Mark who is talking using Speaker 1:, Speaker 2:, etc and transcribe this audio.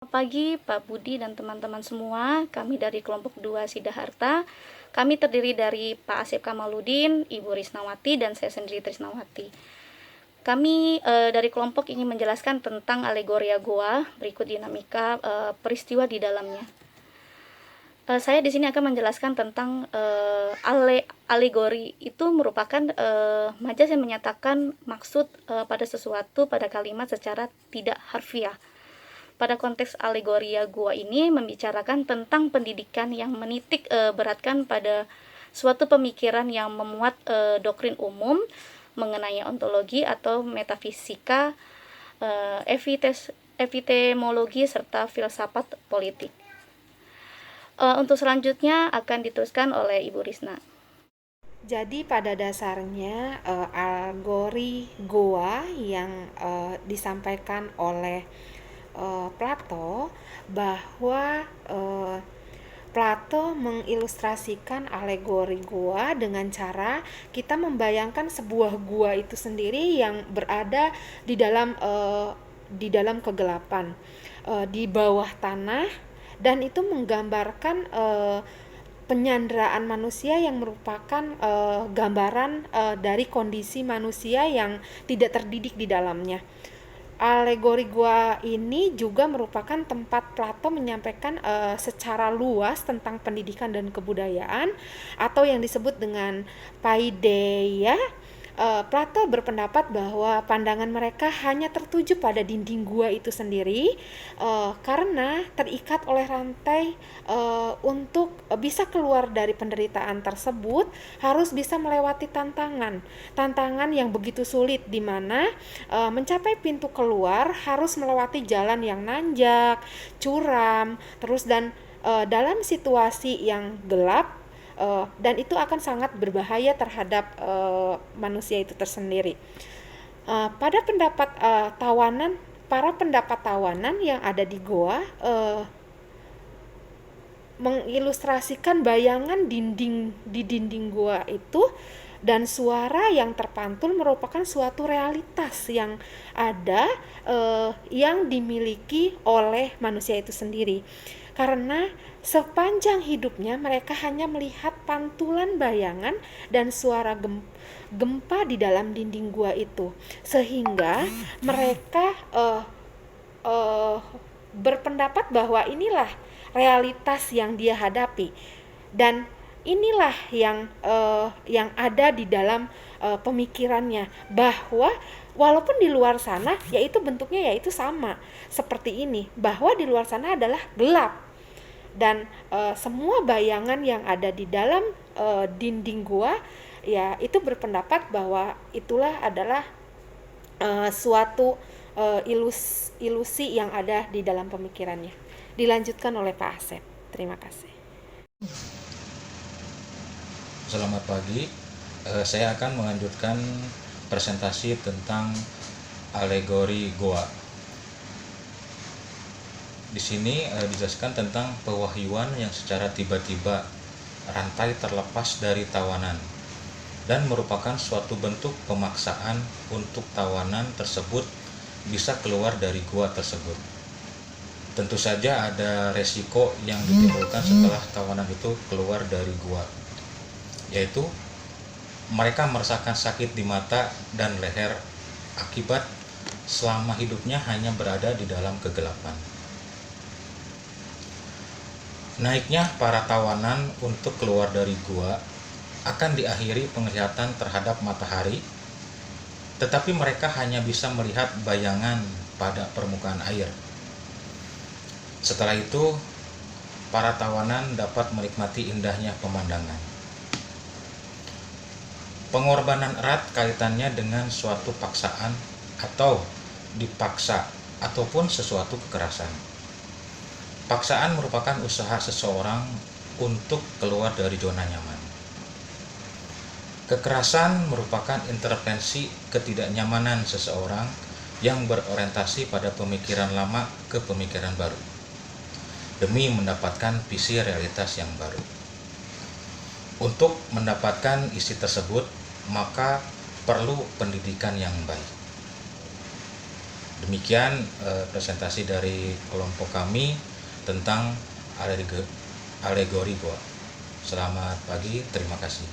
Speaker 1: Selamat pagi Pak Budi dan teman-teman semua. Kami dari kelompok 2 Sidaharta. Kami terdiri dari Pak Asep Kamaludin, Ibu Risnawati, dan saya sendiri Trisnawati. Kami dari kelompok ingin menjelaskan tentang alegoria goa, berikut dinamika peristiwa di dalamnya. Saya di sini akan menjelaskan tentang alegori itu merupakan majas yang menyatakan maksud pada sesuatu pada kalimat secara tidak harfiah. Pada konteks alegoria gua ini membicarakan tentang pendidikan yang menitik beratkan pada suatu pemikiran yang memuat doktrin umum mengenai ontologi atau metafisika, epistemologi serta filsafat politik. Untuk selanjutnya akan diteruskan oleh Ibu Risna.
Speaker 2: Jadi pada dasarnya alegori goa yang disampaikan oleh Plato, bahwa Plato mengilustrasikan alegori gua dengan cara kita membayangkan sebuah gua itu sendiri yang berada di dalam kegelapan, di bawah tanah, dan itu menggambarkan penyanderaan manusia yang merupakan gambaran dari kondisi manusia yang tidak terdidik di dalamnya. Alegori gua ini juga merupakan tempat Plato menyampaikan secara luas tentang pendidikan dan kebudayaan, atau yang disebut dengan paideia. Plato berpendapat bahwa pandangan mereka hanya tertuju pada dinding gua itu sendiri, karena terikat oleh rantai. Untuk bisa keluar dari penderitaan tersebut harus bisa melewati tantangan yang begitu sulit, di mana mencapai pintu keluar harus melewati jalan yang nanjak, curam, terus dan dalam situasi yang gelap, dan itu akan sangat berbahaya terhadap manusia itu tersendiri. Pada para pendapat tawanan yang ada di goa mengilustrasikan bayangan di dinding goa itu, dan suara yang terpantul merupakan suatu realitas yang ada, yang dimiliki oleh manusia itu sendiri, karena sepanjang hidupnya mereka hanya melihat pantulan bayangan dan suara gempa di dalam dinding gua itu, sehingga mereka berpendapat bahwa inilah realitas yang dia hadapi, dan inilah yang ada di dalam pemikirannya, bahwa walaupun di luar sana yaitu bentuknya yaitu sama seperti ini, bahwa di luar sana adalah gelap, dan semua bayangan yang ada di dalam dinding gua ya itu berpendapat bahwa itulah adalah suatu ilusi yang ada di dalam pemikirannya. Dilanjutkan oleh Pak Asep. Terima kasih.
Speaker 3: Selamat pagi. Saya akan melanjutkan presentasi tentang alegori goa. Di sini dijelaskan tentang pewahyuan yang secara tiba-tiba rantai terlepas dari tawanan dan merupakan suatu bentuk pemaksaan untuk tawanan tersebut bisa keluar dari gua tersebut. Tentu saja ada resiko yang ditimbulkan setelah tawanan itu keluar dari gua, yaitu mereka merasakan sakit di mata dan leher akibat selama hidupnya hanya berada di dalam kegelapan. Naiknya para tawanan untuk keluar dari gua akan diakhiri penglihatan terhadap matahari, tetapi mereka hanya bisa melihat bayangan pada permukaan air. Setelah itu, para tawanan dapat menikmati indahnya pemandangan. Pengorbanan erat kaitannya dengan suatu paksaan atau dipaksa ataupun sesuatu kekerasan. Paksaan merupakan usaha seseorang untuk keluar dari zona nyaman. Kekerasan merupakan intervensi ketidaknyamanan seseorang yang berorientasi pada pemikiran lama ke pemikiran baru, demi mendapatkan visi realitas yang baru. Untuk mendapatkan isi tersebut, maka perlu pendidikan yang baik. Demikian presentasi dari kelompok kami tentang alegori goa. Selamat pagi, terima kasih.